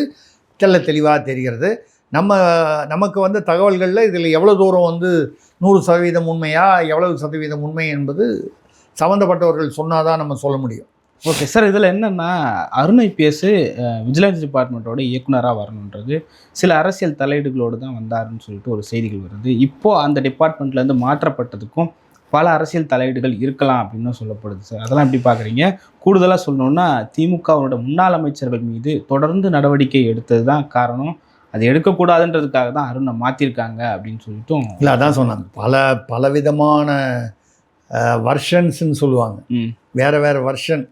தெள்ள தெளிவாக தெரிகிறது. நமக்கு வந்து தகவல்களில் இதில் எவ்வளோ தூரம் வந்து 100% உண்மையா, எவ்வளவு சதவீதம் உண்மை என்பது சம்மந்தப்பட்டவர்கள் சொன்னால் தான் நம்ம சொல்ல முடியும். ஓகே சார், இதில் என்னென்னா அருண் ஐபிஎஸ் விஜிலன்ஸ் டிபார்ட்மெண்ட்டோட இயக்குனராக வரணுன்றது சில அரசியல் தலையீடுகளோடு தான் வந்தாருன்னு சொல்லிட்டு ஒரு செய்திகள் வருது. இப்போது அந்த டிபார்ட்மெண்ட்லேருந்து மாற்றப்பட்டதுக்கும் பல அரசியல் தலையீடுகள் இருக்கலாம் அப்படின்னு சொல்லப்படுது சார். அதெல்லாம் எப்படி பார்க்குறீங்க? கூடுதலாக சொல்லணுன்னா திமுகவோட முன்னாள் அமைச்சர்கள் மீது தொடர்ந்து நடவடிக்கை எடுத்தது தான் காரணம், அது எடுக்கக்கூடாதுன்றதுக்காக தான் அருணை மாற்றிருக்காங்க அப்படின்னு சொல்லிட்டும். இல்லை, அதான் சொன்னாங்க, பலவிதமான வர்ஷன்ஸ்ன்னு சொல்லுவாங்க, வேறு வர்ஷன்.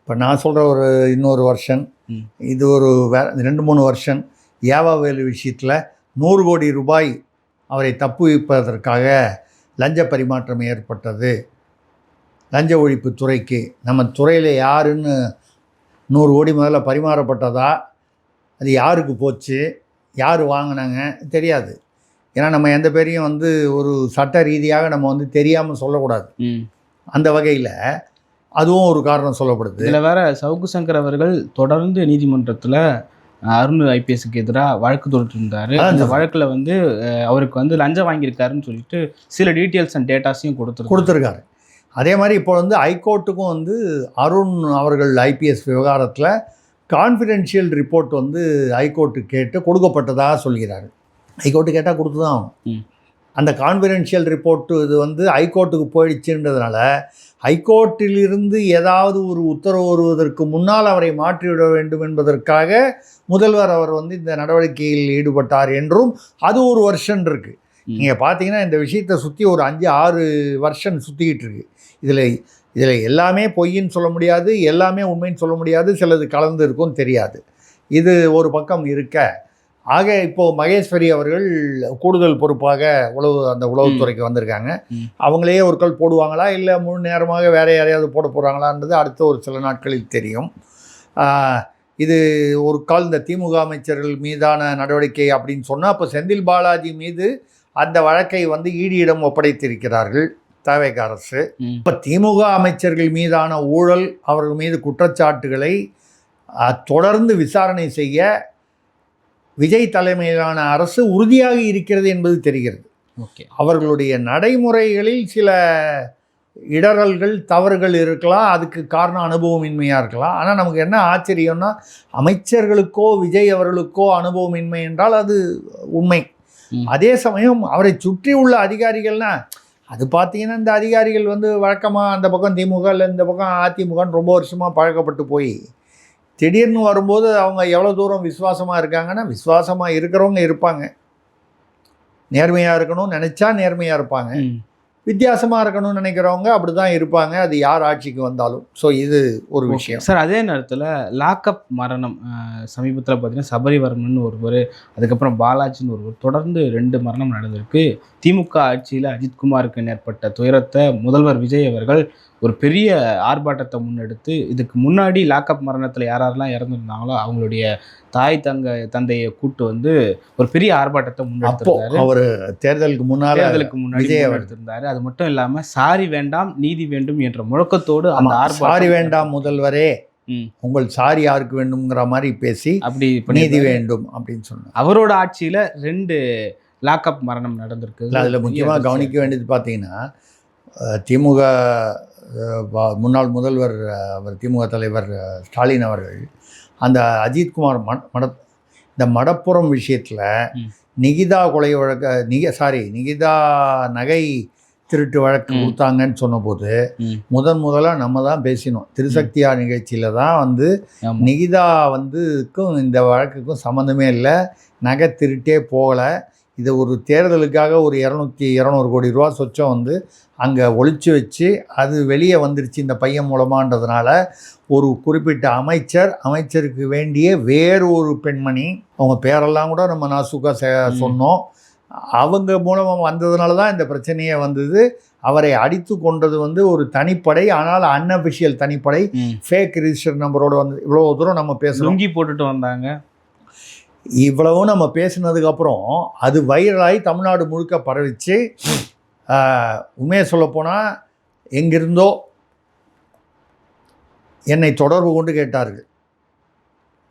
இப்போ நான் சொல்கிற ஒரு இன்னொரு வருஷன், இது ஒரு 2-3 வருஷன். ஏவாவேலு விஷயத்தில் 100 கோடி ரூபாய் அவரை தப்புவிப்பதற்காக லஞ்ச பரிமாற்றம் ஏற்பட்டது. லஞ்ச ஒழிப்பு துறைக்கு, நம்ம துறையில் யாருன்னு 100 கோடி முதல்ல பரிமாறப்பட்டதா, அது யாருக்கு போச்சு, யார் வாங்கினாங்க தெரியாது. ஏன்னா நம்ம எந்த பேரையும் வந்து ஒரு சட்ட ரீதியாக நம்ம வந்து தெரியாமல் சொல்லக்கூடாது. அந்த வகையில் அதுவும் ஒரு காரணம் சொல்லப்படுது. இதில் வேற சவுக்கு சங்கர் அவர்கள் தொடர்ந்து நீதிமன்றத்தில் அருண் ஐபிஎஸ்க்கு எதிராக வழக்கு தொடுத்திருந்தார். அந்த வழக்கில் வந்து அவருக்கு வந்து லஞ்சம் வாங்கியிருக்காருன்னு சொல்லிட்டு சில டீட்டெயில்ஸ் அண்ட் டேட்டாஸையும் கொடுத்துருக்காரு. அதே மாதிரி இப்போ வந்து ஹைகோர்ட்டுக்கும் வந்து அருண் அவர்கள் ஐபிஎஸ் விவகாரத்தில் கான்ஃபிடென்ஷியல் ரிப்போர்ட் வந்து ஹைகோர்ட்டு கேட்டு கொடுக்கப்பட்டதாக சொல்கிறார். ஹைகோர்ட்டு கேட்டால் கொடுத்து தான் ஆகும். அந்த கான்ஃபிடென்ஷியல் ரிப்போர்ட்டு இது வந்து ஹைகோர்ட்டுக்கு போயிடுச்சுன்றதுனால ஹைகோர்ட்டிலிருந்து ஏதாவது ஒரு உத்தரவு வருவதற்கு முன்னால் அவரை மாற்றிவிட வேண்டும் என்பதற்காக முதல்வர் அவர் வந்து இந்த நடவடிக்கையில் ஈடுபட்டார் என்றும் அது ஒரு வருஷன் இருக்குது. நீங்கள் பார்த்தீங்கன்னா இந்த விஷயத்தை சுற்றி ஒரு 5-6 வருஷன் சுற்றிக்கிட்டு இருக்கு. இதில் எல்லாமே பொய்ன்னு சொல்ல முடியாது, எல்லாமே உண்மைன்னு சொல்ல முடியாது, சிலது கலந்து இருக்கும் தெரியாது. இது ஒரு பக்கம் இருக்க, ஆக இப்போது மகேஸ்வரி அவர்கள் கூடுதல் பொறுப்பாக உளவுத்துறைக்கு வந்திருக்காங்க. அவங்களே ஒரு கல் போடுவாங்களா, இல்லை முழு நேரமாக வேறு யாரையாவது போட போகிறாங்களான்றது அடுத்த ஒரு சில நாட்களில் தெரியும். இது ஒரு கால் இந்த திமுக அமைச்சர்கள் மீதான நடவடிக்கை அப்படின்னு சொன்னால், அப்போ செந்தில் பாலாஜி மீது அந்த வழக்கை வந்து ஈடியிடம் ஒப்படைத்திருக்கிறார்கள். தவேக அரசு. ம். இப்போ திமுக அமைச்சர்கள் மீதான ஊழல், அவர்கள் மீது குற்றச்சாட்டுகளை தொடர்ந்து விசாரணை செய்ய விஜய் தலைமையிலான அரசு உறுதியாக இருக்கிறது என்பது தெரிகிறது. ஓகே. அவர்களுடைய நடைமுறைகளில் சில இடரல்கள், தவறுகள் இருக்கலாம். அதுக்கு காரணம் அனுபவமின்மையாக இருக்கலாம். ஆனால் நமக்கு என்ன ஆச்சரியம்னா, அமைச்சர்களுக்கோ விஜய் அவர்களுக்கோ அனுபவமின்மை என்றால் அது உண்மை. அதே சமயம் அவரை சுற்றி உள்ள அதிகாரிகள்னா, அது பார்த்தீங்கன்னா இந்த அதிகாரிகள் வந்து வழக்கமாக அந்த பக்கம் திமுக இல்லை இந்த பக்கம் அதிமுகன்னு ரொம்ப வருஷமாக பழக்கப்பட்டு போய் திடீர்னு வரும்போது அவங்க எவ்வளோ தூரம் விசுவாசமாக இருக்காங்கன்னா, விசுவாசமாக இருக்கிறவங்க இருப்பாங்க, நேர்மையாக இருக்கணும்னு நினச்சா நேர்மையாக இருப்பாங்க, வித்தியாசமாக இருக்கணும்னு நினைக்கிறவங்க அப்படி தான் இருப்பாங்க. அது யார் ஆட்சிக்கு வந்தாலும். ஸோ இது ஒரு விஷயம் சார். அதே நேரத்தில் லாக்அப் மரணம் சமீபத்தில் பார்த்தீங்கன்னா சபரிவர்மன் ஒருவர், அதுக்கப்புறம் பாலாஜின்னு ஒருவர், தொடர்ந்து 2 மரணம் நடந்திருக்கு. திமுக ஆட்சியில் அஜித்குமாருக்கு ஏற்பட்ட துயரத்தை முதல்வர் விஜய் அவர்கள் ஒரு பெரிய ஆர்ப்பாட்டத்தை முன்னெடுத்து, இதுக்கு முன்னாடி லாக்அப் மரணத்தில் யாரெல்லாம் இறந்துருந்தாங்களோ அவங்களுடைய தாய் தந்தையை கூட்டு வந்து ஒரு பெரிய ஆர்ப்பாட்டத்தை முன்னெடுத்திருந்தாரு. அவர் தேர்தலுக்கு முன்னாடி விஜய் எடுத்திருந்தாரு. அது மட்டும் இல்லாமல் சாரி வேண்டாம் நீதி வேண்டும் என்ற முழக்கத்தோடு அந்த சாரி வேண்டாம் முதல்வரே, உங்கள் சாரி யாருக்கு வேண்டும்ங்கிற மாதிரி பேசி அப்படி நீதி வேண்டும் அப்படின்னு சொன்னார். அவரோட ஆட்சியில் 2 லாக்அப் மரணம் நடந்திருக்கு. அதில் முக்கியமாக கவனிக்க வேண்டியது பார்த்தீங்கன்னா, திமுக முன்னாள் முதல்வர் அவர் திமுக தலைவர் ஸ்டாலின் அவர்கள் அந்த அஜித்குமார் இந்த மடப்புறம் விஷயத்தில் நிகிதா கொலை வழக்க நிகிதா நகை திருட்டு வழக்கு கொடுத்தாங்கன்னு சொன்னபோது முதலாக நம்ம தான் பேசினோம். திருசக்தியா நிகழ்ச்சியில் தான் வந்து நிகிதா வந்துக்கும் இந்த வழக்குக்கும் சம்மந்தமே இல்லை, நகை திருட்டே போகலை, இது ஒரு தேர்தலுக்காக ஒரு 200 கோடி ரூபா சொச்சம் வந்து அங்கே ஒழிச்சு வச்சு அது வெளியே வந்துருச்சு இந்த பையன் மூலமான்றதுனால ஒரு குறிப்பிட்ட அமைச்சருக்கு வேண்டிய வேறு ஒரு பெண்மணி, அவங்க பேரெல்லாம் கூட நம்ம நாசுக்கா சொன்னோம், அவங்க மூலமாக வந்ததுனால தான் இந்த பிரச்சனையே வந்தது. அவரை அடித்து கொண்டது வந்து ஒரு தனிப்படை, ஆனால் அன்அஃபிஷியல் தனிப்படை, ஃபேக் ரிஜிஸ்டர் நம்பரோடு வந்து இவ்வளோ தூரம் நம்ம பேசணும், லுங்கி போட்டுட்டு வந்தாங்க. இவ்வளவும் நம்ம பேசினதுக்கப்புறம் அது வைரலாகி தமிழ்நாடு முழுக்க பரவிச்சு. உண்மையை சொல்லப்போனால் எங்கிருந்தோ என்னை தொடர்பு கொண்டு கேட்டார்கள்.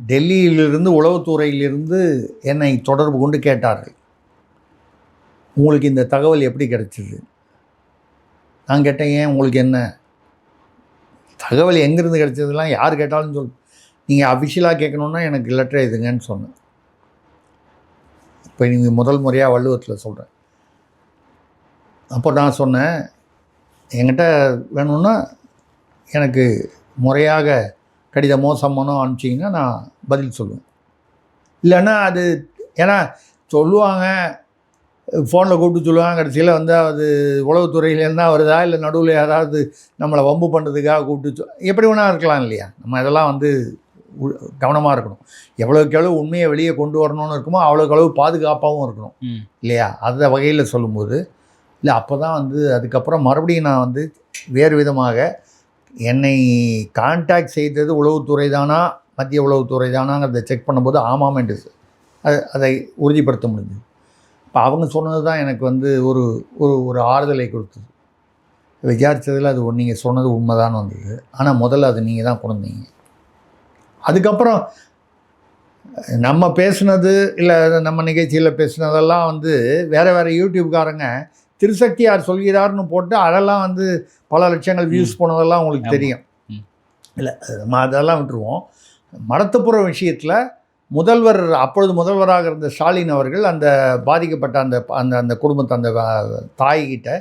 டெல்லியிலிருந்து உளவுத்துறையிலிருந்து என்னை தொடர்பு கொண்டு கேட்டார்கள், உங்களுக்கு இந்த தகவல் எப்படி கிடைச்சிது? நான் கேட்டேன், ஏன் உங்களுக்கு என்ன தகவல் எங்கேருந்து கிடைச்சதுலாம் யார் கேட்டாலும் நீங்கள் அஃபிஷியலாக கேட்கணுன்னா எனக்கு லெட்டர் எழுதுங்கன்னு சொன்னேன். இப்போ நீங்கள் முதல் முறையாக வள்ளுவத்தில் சொல்கிறேன். அப்போ நான் சொன்னேன், என்கிட்ட வேணும்னா எனக்கு முறையாக கடிதமோ சம்மனோ அனுப்பிச்சிங்கன்னா நான் பதில் சொல்லுவேன். இல்லைன்னா அது ஏன்னா சொல்லுவாங்க, ஃபோனில் கூப்பிட்டு சொல்லுவாங்க, கடைசியில் வந்து அது உளவுத்துறையிலேருந்து தான் வருதா இல்லை நடுவில் யாராவது நம்மளை வம்பு பண்ணுறதுக்காக கூப்பிட்டு எப்படி வேணால் இருக்கலாம் இல்லையா? நம்ம இதெல்லாம் வந்து கவனமாக இருக்கணும். எவ்வளோக்கு எவ்வளோ உண்மையை வெளியே கொண்டு வரணும்னு இருக்குமோ அவ்வளோக்கு அளவு பாதுகாப்பாகவும் இருக்கணும் இல்லையா? அந்த வகையில் சொல்லும்போது இல்லை அப்போ தான் வந்து அதுக்கப்புறம் மறுபடியும் நான் வந்து வேறு விதமாக என்னை கான்டாக்ட் செய்தது உளவுத்துறை தானா மத்திய உளவுத்துறை தானாங்கிறத செக் பண்ணும்போது ஆமாம் என்று அதை உறுதிப்படுத்த முடிஞ்சது. இப்போ அவங்க சொன்னது தான் எனக்கு வந்து ஒரு ஒரு ஆறுதலை கொடுத்தது. விசாரித்ததில் அது நீங்கள் சொன்னது உண்மைதான் வந்தது. ஆனால் முதல்ல அது நீங்கள் தான் கொண்டீங்க. அதுக்கப்புறம் நம்ம பேசுனது இல்லை நம்ம நிகழ்ச்சியில் பேசுனதெல்லாம் வந்து வேறு யூடியூப்காரங்க திருசக்தியார் சொல்கிறார்னு போட்டு அதெல்லாம் வந்து பல லட்சங்கள் வியூஸ் போனதெல்லாம் உங்களுக்கு தெரியும். இல்லை நம்ம அதெல்லாம் விட்டுருவோம். மடத்துப்புற விஷயத்தில் அப்பொழுது முதல்வராக இருந்த ஸ்டாலின் அவர்கள் அந்த பாதிக்கப்பட்ட அந்த அந்த அந்த குடும்பத்தை அந்த தாய்கிட்ட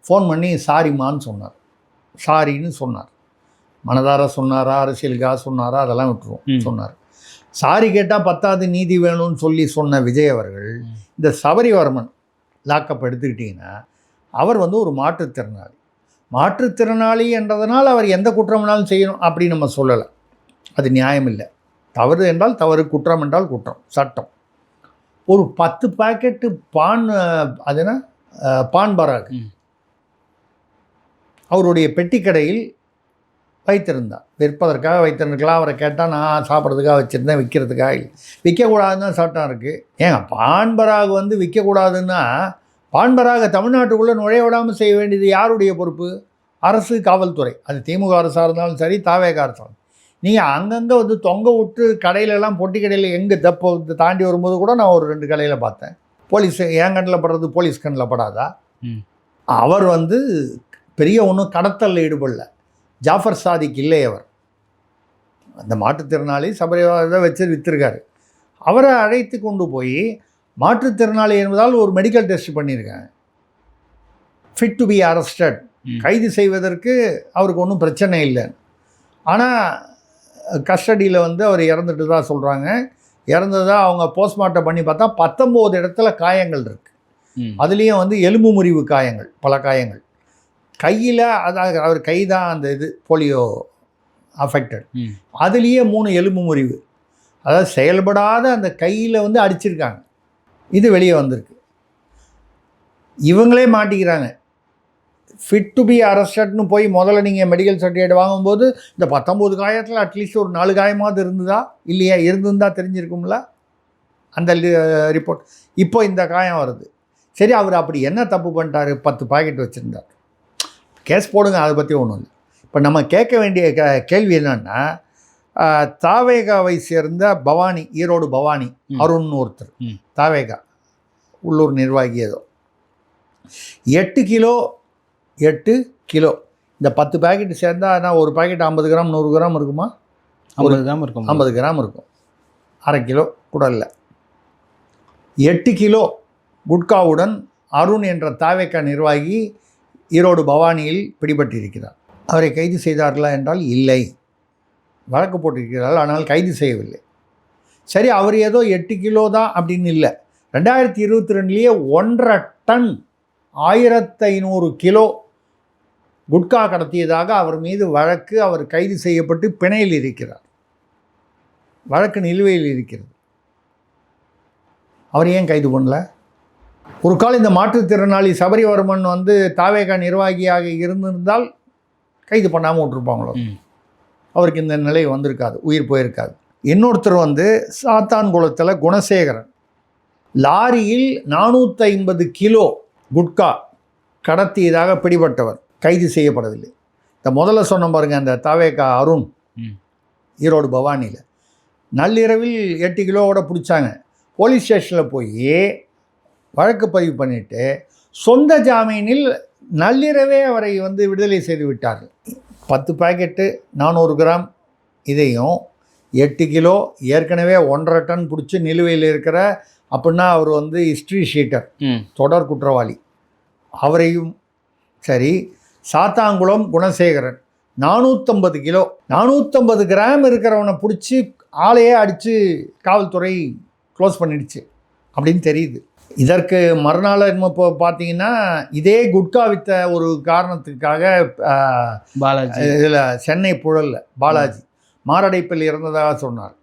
ஃபோன் பண்ணி சாரிம்மான்னு சொன்னார். சாரின்னு சொன்னார். மனதார சொன்னாரா, அரசியலுக்காக சொன்னாரா, அதெல்லாம் விட்டுருவோம். சொன்னார். சாரி கேட்டால் பத்தாவது நீதி வேணும்னு சொல்லி சொன்ன விஜய் அவர்கள் இந்த சபரிவர்மன் லாக்கப் எடுத்துக்கிட்டிங்கன்னா அவர் வந்து ஒரு மாற்றுத்திறனாளி என்றதனால் அவர் எந்த குற்றம்னாலும் செய்யணும் அப்படி நம்ம சொல்லலை. அது நியாயம் இல்லை. தவறு என்றால் தவறு, குற்றம் என்றால் குற்றம், சட்டம். ஒரு 10 பாக்கெட்டு பான் பராக் அவருடைய பெட்டிக்கடையில் வைத்திருந்தார். விற்பதற்காக வைத்திருக்கலாம். அவரை கேட்டால் நான் சாப்பிட்றதுக்காக வச்சுருந்தேன், விற்கிறதுக்காக இல்லை. விற்கக்கூடாதுன்னு தான் சட்டம் இருக்குது. ஏங்க பான் பராக் வந்து விற்கக்கூடாதுன்னா பான்பராக தமிழ்நாட்டுக்குள்ளே நுழைய விடாமல் செய்ய வேண்டியது யாருடைய பொறுப்பு? அரசு, காவல்துறை. அது திமுக அரசாக இருந்தாலும் சரி, தாவேக அரசாக. நீங்கள் அங்கங்கே வந்து தொங்க விட்டு கடையிலெல்லாம் பொட்டி கடையில் எங்கே தாண்டி வரும்போது கூட நான் ஒரு 2 கடையில் பார்த்தேன். போலீஸ் என் கண்ணில் படுறது போலீஸ் கண்ணில் படாதா? அவர் வந்து பெரிய ஒன்றும் கடத்தலில் ஈடுபடல. ஜாஃபர் சாதிக் இல்லை அவர். அந்த மாற்றுத்திறனாளி சபரிவாதை வச்சு விற்றுருக்காரு. அவரை அழைத்து கொண்டு போய் மாற்றுத்திறனாளி என்பதால் ஒரு மெடிக்கல் டெஸ்ட் பண்ணியிருக்காங்க. ஃபிட் டு பி அரெஸ்டட், கைது செய்வதற்கு அவருக்கு ஒன்றும் பிரச்சனை இல்லை. ஆனால் கஸ்டடியில் வந்து அவர் இறந்துட்டு தான் சொல்கிறாங்க. இறந்ததாக அவங்க போஸ்ட்மார்ட்டம் பண்ணி பார்த்தா 19 இடத்துல காயங்கள் இருக்குது. அதுலேயும் வந்து எலும்பு முறிவு காயங்கள், பல காயங்கள். கையில், அதாவது அவர் கை தான் அந்த இது போலியோ அஃபெக்டட். அதுலேயே 3 எலும்பு முறிவு. அதாவது செயல்படாத அந்த கையில் வந்து அடிச்சிருக்காங்க. இது வெளியே வந்திருக்கு. இவங்களே மாட்டிக்கிறாங்க. ஃபிட் டு பி அரெஸ்டட்னு போய் முதல்ல நீங்கள் மெடிக்கல் சர்டிஃபிகேட் வாங்கும்போது இந்த 19 காயத்தில் அட்லீஸ்ட் ஒரு 4 காயமாவது இருந்ததா இல்லையா? இருந்திருந்தால் தெரிஞ்சிருக்கும்ல அந்த ரிப்போர்ட். இப்போ இந்த காயம் வருது. சரி, அவர் அப்படி என்ன தப்பு பண்ணிட்டாரு? 10 பாக்கெட் வச்சுருந்தார். கேஸ் போடுங்க, அதை பற்றி ஒன்றும் இல்லை. இப்போ நம்ம கேட்க வேண்டிய கேள்வி என்னன்னா, தாவேகாவை சேர்ந்த பவானி, ஈரோடு பவானி அருண் ஒருத்தர், தாவேகா உள்ளூர் நிர்வாகி, ஏதோ 8 கிலோ இந்த 10 பாக்கெட் சேர்ந்தால் நான் ஒரு பாக்கெட் 50 கிராம் 100 கிராம் இருக்குமா? 50 கிராம் இருக்கும். 50 கிராம் இருக்கும். அரை கிலோ கூட இல்லை. 8 கிலோ குட்காவுடன் அருண் என்ற தாவேகா நிர்வாகி ஈரோடு பவானியில் பிடிபட்டிருக்கிறார். அவரை கைது செய்தார்களா என்றால் இல்லை. வழக்கு போட்டிருக்கிறார்கள், ஆனால் கைது செய்யவில்லை. சரி, அவர் ஏதோ 8 கிலோ தான் அப்படின்னு இல்லை. 2022 1.5 டன் 1500 கிலோ குட்கா கடத்தியதாக அவர் மீது வழக்கு, அவர் கைது செய்யப்பட்டு பிணையில் இருக்கிறார். வழக்கு நிலுவையில் இருக்கிறது. அவர் ஏன் கைது பண்ணல? ஒரு காலம் இந்த மாற்றுத்திறனாளி சபரிவர்மன் வந்து தாவேகா நிர்வாகியாக இருந்திருந்தால் கைது பண்ணாமல் விட்டுருப்பாங்களோ. அவருக்கு இந்த நிலை வந்திருக்காது, உயிர் போயிருக்காது. இன்னொருத்தர் வந்து சாத்தான்குளத்தில் குணசேகரன் லாரியில் 450 கிலோ குட்கா கடத்தியதாக பிடிபட்டவர், கைது செய்யப்படவில்லை. இந்த முதல்ல சொன்ன பாருங்க, அந்த தாவேகா அருண் ஈரோடு பவானியில் நள்ளிரவில் 8 கிலோவோட பிடிச்சாங்க. போலீஸ் ஸ்டேஷனில் போய் வழக்கு பதிவு பண்ணிவிட்டு சொந்த ஜாமீனில் நள்ளிரவே அவரை வந்து விடுதலை செய்து விட்டார்கள். 10 பாக்கெட்டு 400 கிராம் இதையும் 8 கிலோ ஏற்கனவே 1.5 டன் பிடிச்சி நிலுவையில் இருக்கிற, அப்படின்னா அவர் வந்து ஹிஸ்ட்ரி ஷீட்டர், தொடர் குற்றவாளி. அவரையும் சரி, சாத்தாங்குளம் குணசேகரன் 450 கிலோ 450 கிராம் இருக்கிறவனை பிடிச்சி ஆளையே அடித்து காவல்துறை க்ளோஸ் பண்ணிடுச்சு அப்படின்னு தெரியுது. இதற்கு மறுநாள் இப்போ பார்த்தீங்கன்னா இதே குட்கா வித்த ஒரு காரணத்துக்காக பாலாஜி இதில் சென்னை புழலில் பாலாஜி மாரடைப்பில் இறந்ததாக சொன்னார்.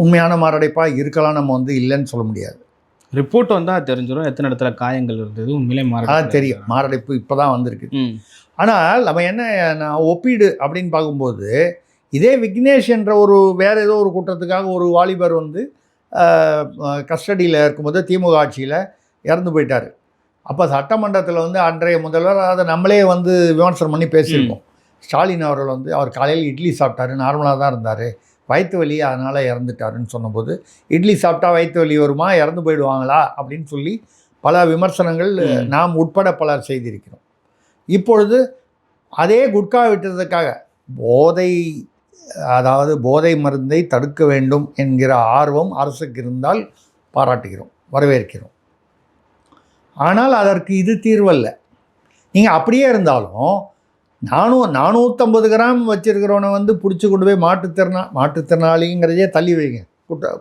உண்மையான மாரடைப்பாக இருக்கலாம், நம்ம வந்து இல்லைன்னு சொல்ல முடியாது. ரிப்போர்ட் வந்தால் தெரிஞ்சிடும் எத்தனை இடத்துல காயங்கள் இருந்தது. உண்மையிலே அதான் தெரியும், மாரடைப்பு இப்போ தான் வந்திருக்கு. ஆனால் நம்ம என்ன ஒப்பீடு அப்படின்னு பார்க்கும்போது, இதே விக்னேஷ் என்ற ஒரு வேறு ஏதோ ஒரு குற்றத்துக்காக ஒரு வாலிபர் வந்து கஸ்டடியில் இருக்கும்போது திமுக ஆட்சியில் இறந்து போயிட்டார். அப்போ சட்டமன்றத்தில் வந்து அன்றைய முதல்வர், அதை நம்மளே வந்து விமர்சனம் பண்ணி பேசியிருக்கோம். ஸ்டாலின் அவர்கள் வந்து அவர் காலையில் இட்லி சாப்பிட்டாரு, நார்மலாக தான் இருந்தார், வயிற்று வலி அதனால் இறந்துட்டாருன்னு சொன்னபோது, இட்லி சாப்பிட்டா வயிற்று வலி வருமா, இறந்து போயிடுவாங்களா அப்படின்னு சொல்லி பல விமர்சனங்கள் நாம் உட்பட பலர் செய்திருக்கிறோம். இப்பொழுது அதே குட்கா விட்டதுக்காக போதை மருந்தை தடுக்க வேண்டும் என்கிற ஆர்வம் அரசுக்கு இருந்தால் பாராட்டுகிறோம், வரவேற்கிறோம். ஆனால் அதற்கு இது தீர்வல்ல. நீங்கள் அப்படியே இருந்தாலும் 450 கிராம் வச்சுருக்கிறவனை வந்து பிடிச்சி கொண்டு போய் மாற்றுத்திறனாளிங்கிறதே தள்ளி வைங்க,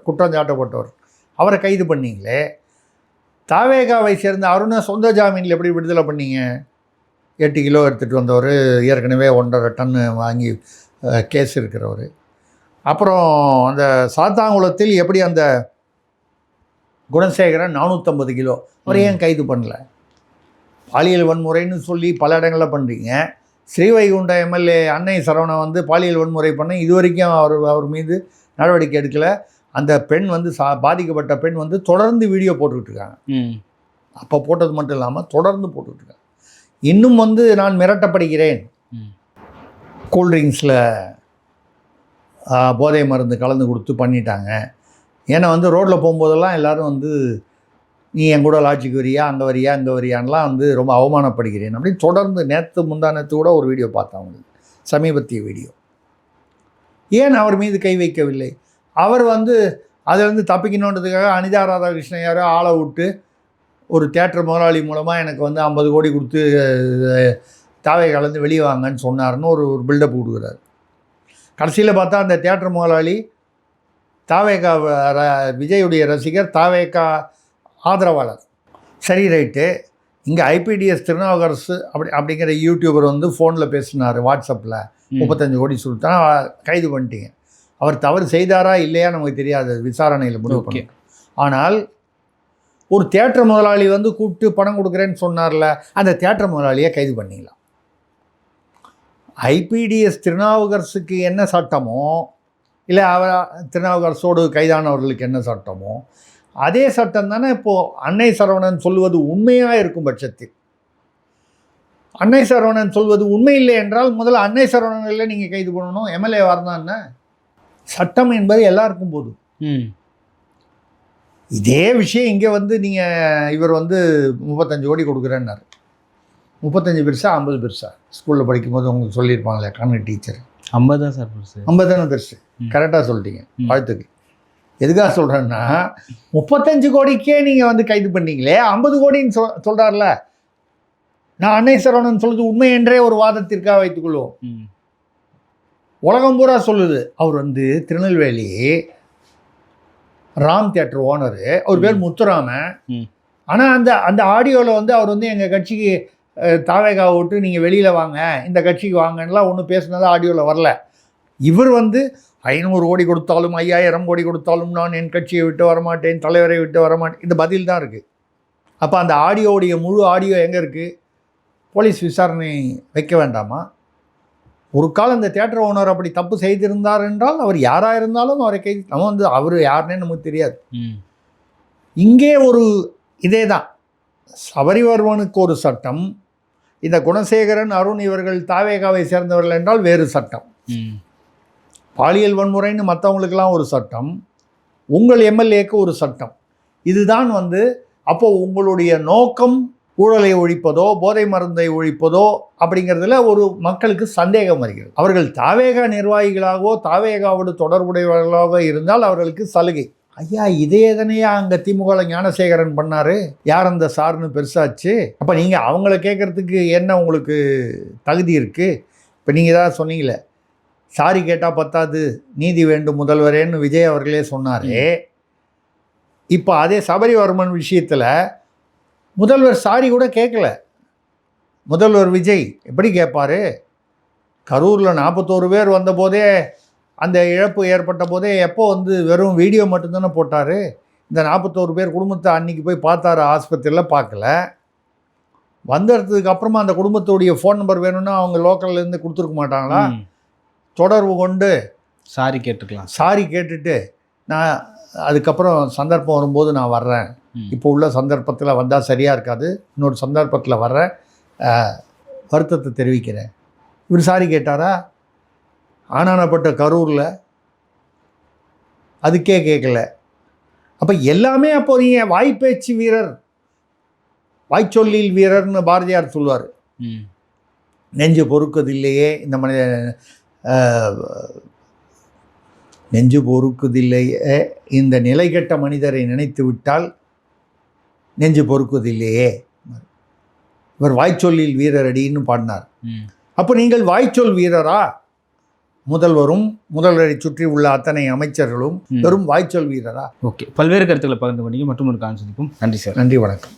குற்றம் சாட்டப்பட்டவர், அவரை கைது பண்ணீங்களே. தாவேகாவை சேர்ந்த அருணை சொந்த ஜாமீனில் எப்படி விடுதலை பண்ணீங்க? 8 கிலோ எடுத்துகிட்டு வந்தவர், ஏற்கனவே 1.5 டன் வாங்கி கேஸ் இருக்கிறவர். அப்புறம் அந்த சாத்தாங்குளத்தில் எப்படி அந்த குணசேகரன் 450 கிலோ, அவர் ஏன் கைது பண்ணல? பாலியல் வன்முறைன்னு சொல்லி பல இடங்களில் பண்ணுறீங்க. ஸ்ரீவைகுண்ட எம்எல்ஏ அன்னை சரவணை வந்து பாலியல் வன்முறை பண்ண இது வரைக்கும் அவர் மீது நடவடிக்கை எடுக்கலை. அந்த பெண் வந்து பாதிக்கப்பட்ட பெண் வந்து தொடர்ந்து வீடியோ போட்டுக்கிட்டு இருக்காங்க. அப்போ போட்டது மட்டும் இல்லாமல் தொடர்ந்து போட்டுட்ருக்கேன். இன்னும் வந்து நான் மிரட்டப்படுகிறேன், கூல்ட்ரிங்க்ஸில் போதை மருந்து கலந்து கொடுத்து பண்ணிட்டாங்க. ஏன்னா வந்து ரோட்டில் போகும்போதெல்லாம் எல்லோரும் வந்து நீ என் கூட லாட்ஜுக்கு வரியா, அங்கே வரியா, இங்கே வரியான்லாம் வந்து ரொம்ப அவமானப்படுகிறேன் அப்படின்னு தொடர்ந்து முந்தா நேற்று கூட ஒரு வீடியோ பார்த்தேன் அவங்களுக்கு, சமீபத்திய வீடியோ. ஏன் அவர் மீது கை வைக்கவில்லை? அவர் வந்து அதிலேருந்து தப்பிக்கணுன்றதுக்காக அனிதா ராதாகிருஷ்ணன் யாரோ ஆளை விட்டு ஒரு தியேட்டர் முதலாளி மூலமாக எனக்கு வந்து 50 கோடி கொடுத்து தாவை கலந்து வெளியே வாங்கன்னு சொன்னார்னு ஒரு பில்டப் கொடுக்குறாரு. கடைசியில் பார்த்தா அந்த தியேட்டர் முதலாளி தாவேகா விஜயுடைய ரசிகர், தாவேகா ஆதரவாளர். சரி, ரைட்டு. இங்கே ஐபிடிஎஸ் திருநாவுக்கரசு அப்படிங்கிற யூடியூபர் வந்து ஃபோனில் பேசினார், வாட்ஸ்அப்பில் 35 கோடி சொல்லிட்டா கைது பண்ணிட்டீங்க. அவர் தவறு செய்தாரா இல்லையா நமக்கு தெரியாது, விசாரணையில் முடிவு பண்ணி. ஆனால் ஒரு தியேட்டர் முதலாளி வந்து கூப்பிட்டு பணம் கொடுக்குறேன்னு சொன்னார்ல, அந்த தியேட்டர் முதலாளியை கைது பண்ணிக்கலாம். ஐபிடிஎஸ் திருநாவுக்கரசுக்கு என்ன சட்டமோ, இல்லை அவர் திருநாவுக்கரசோடு கைதானவர்களுக்கு என்ன சட்டமோ, அதே சட்டம் தானே இப்போது அன்னை சரவணன் சொல்வது உண்மையாக இருக்கும் பட்சத்தில். அன்னை சரவணன் சொல்வது உண்மை இல்லை என்றால் முதல்ல அன்னை சரவணனில் நீங்கள் கைது பண்ணணும். எம்எல்ஏ வரதான் என்ன? சட்டம் என்பது எல்லாருக்கும் போதும். இதே விஷயம் இங்கே வந்து நீங்கள் இவர் வந்து 35 கோடி கொடுக்குறேன்னாரு. 35 பெருசா 50 பெருசா? ஸ்கூலில் படிக்கும்போது உங்களுக்கு சொல்லியிருப்பாங்களே கணக்கு டீச்சர். 50 தான் சார் பெருசு. 50 தானே பெருசு. கரெக்டாக சொல்லிட்டீங்க, வாழ்த்துக்கு. எதுக்காக சொல்கிறேன்னா 35 கோடிக்கே நீங்கள் வந்து கைது பண்ணீங்களே, 50 கோடின்னு சொல்கிறார்ல. நான் அன்னை சரவணன் சொல்லுது உண்மை என்றே ஒரு வாதத்திற்காக வைத்துக்கொள்வோம். உலகம் பூரா சொல்லுது. அவர் வந்து திருநெல்வேலி ராம் தியேட்டர் ஓனரு, அவர் பேர் முத்துராமன். ஆனால் அந்த ஆடியோவில் வந்து அவர் வந்து எங்கள் கட்சிக்கு தாவேகாவை விட்டு நீங்கள் வெளியில் வாங்க, இந்த கட்சிக்கு வாங்கன்னெலாம் ஒன்றும் பேசுனதாக ஆடியோவில் வரல. இவர் வந்து 500 கோடி கொடுத்தாலும் 5000 கோடி கொடுத்தாலும் நான் என் கட்சியை விட்டு வரமாட்டேன், தலைவரை விட்டு வரமாட்டேன், இந்த பதில் தான் இருக்குது. அப்போ அந்த ஆடியோவுடைய முழு ஆடியோ எங்கே இருக்குது? போலீஸ் விசாரணை வைக்க வேண்டாமா? ஒரு காலம் இந்த தியேட்டர் ஓனர் அப்படி தப்பு செய்திருந்தார் என்றால் அவர் யாராக இருந்தாலும் அவரை கைது. நம்ம வந்து அவர் யாருன்னே நமக்கு தெரியாது. இங்கே ஒரு இதே தான், சபரிவர்மனுக்கு ஒரு சட்டம், இந்த குணசேகரன், அருண் இவர்கள் தாவேகாவை சேர்ந்தவர்கள் என்றால் வேறு சட்டம். பாலியல் வன்முறைன்னு மற்றவங்களுக்கெல்லாம் ஒரு சட்டம், உங்கள் எம்எல்ஏக்கு ஒரு சட்டம். இதுதான் வந்து அப்போது உங்களுடைய நோக்கம் ஊழலை ஒழிப்பதோ போதை மருந்தை ஒழிப்பதோ அப்படிங்கிறதுல ஒரு மக்களுக்கு சந்தேகம் வருகிறது. அவர்கள் தாவேகா நிர்வாகிகளாகவோ தாவேகாவோடு தொடர்புடையவர்களாக இருந்தால் அவர்களுக்கு சலுகை. ஐயா, இதே தானையா அங்கே திமுகவில் ஞானசேகரன் பண்ணார், யார் அந்த சார்னு பெருசாச்சு. அப்போ நீங்கள் அவங்கள கேட்குறதுக்கு என்ன உங்களுக்கு தகுதி இருக்குது? இப்போ நீங்கள் தான் சொன்னீங்களே, சாரி கேட்டால் பத்தாது, நீதி வேண்டும் முதல்வரேன்னு விஜய் அவர்களே சொன்னாரே. இப்போ அதே சபரிவர்மன் விஷயத்தில் முதல்வர் சாரி கூட கேட்கல. முதல்வர் விஜய் எப்படி கேட்பார்? கரூரில் 41 பேர் வந்தபோதே, அந்த இழப்பு ஏற்பட்ட போதே எப்போ வந்து வெறும் வீடியோ மட்டும்தானே போட்டார். இந்த 41 பேர் குடும்பத்தை அன்றைக்கி போய் பார்த்தாரு ஆஸ்பத்திரியில், பார்க்கல. வந்ததுக்கு அப்புறமா அந்த குடும்பத்துடைய ஃபோன் நம்பர் வேணும்னா அவங்க லோக்கல்லேருந்து கொடுத்துருக்க மாட்டாங்களா? தொடர்பு கொண்டு சாரி கேட்டுக்கலாம். சாரி கேட்டுட்டு நான் அதுக்கப்புறம் சந்தர்ப்பம் வரும்போது நான் வர்றேன், இப்போ உள்ள சந்தர்ப்பத்தில் வந்தால் சரியாக இருக்காது, இன்னொரு சந்தர்ப்பத்தில் வர்றேன், வருத்தத்தை தெரிவிக்கிறேன். இவர் சாரி கேட்டாரா? ஆனானப்பட்ட கரூரில் அதுக்கே கேட்கல. அப்போ எல்லாமே அப்போ நீங்கள் வாய்ப்பேச்சு வீரர், வாய்ச்சொல்லில் வீரர்னு பாரதியார் சொல்லுவார். நெஞ்சு பொறுக்குதில்லையே இந்த மனித, நெஞ்சு பொறுக்குதில்லையே இந்த நிலைகெட்ட மனிதரை நினைத்து விட்டால் நெஞ்சு பொறுக்குதில்லையே. இவர் வாய்ச்சொல்லில் வீரரடின்னு பாடினார். அப்போ நீங்கள் வாய்ச்சொல் வீரரா? முதல்வரும் முதல்வரை சுற்றி உள்ள அத்தனை அமைச்சர்களும் வெறும் வாய்ச்சொல் வீரரா? ஓகே, பல்வேறு கருத்துக்களை பகிர்ந்து கொண்டீங்க. மற்றும் ஒரு கான்செப்டும். நன்றி சார். நன்றி, வணக்கம்.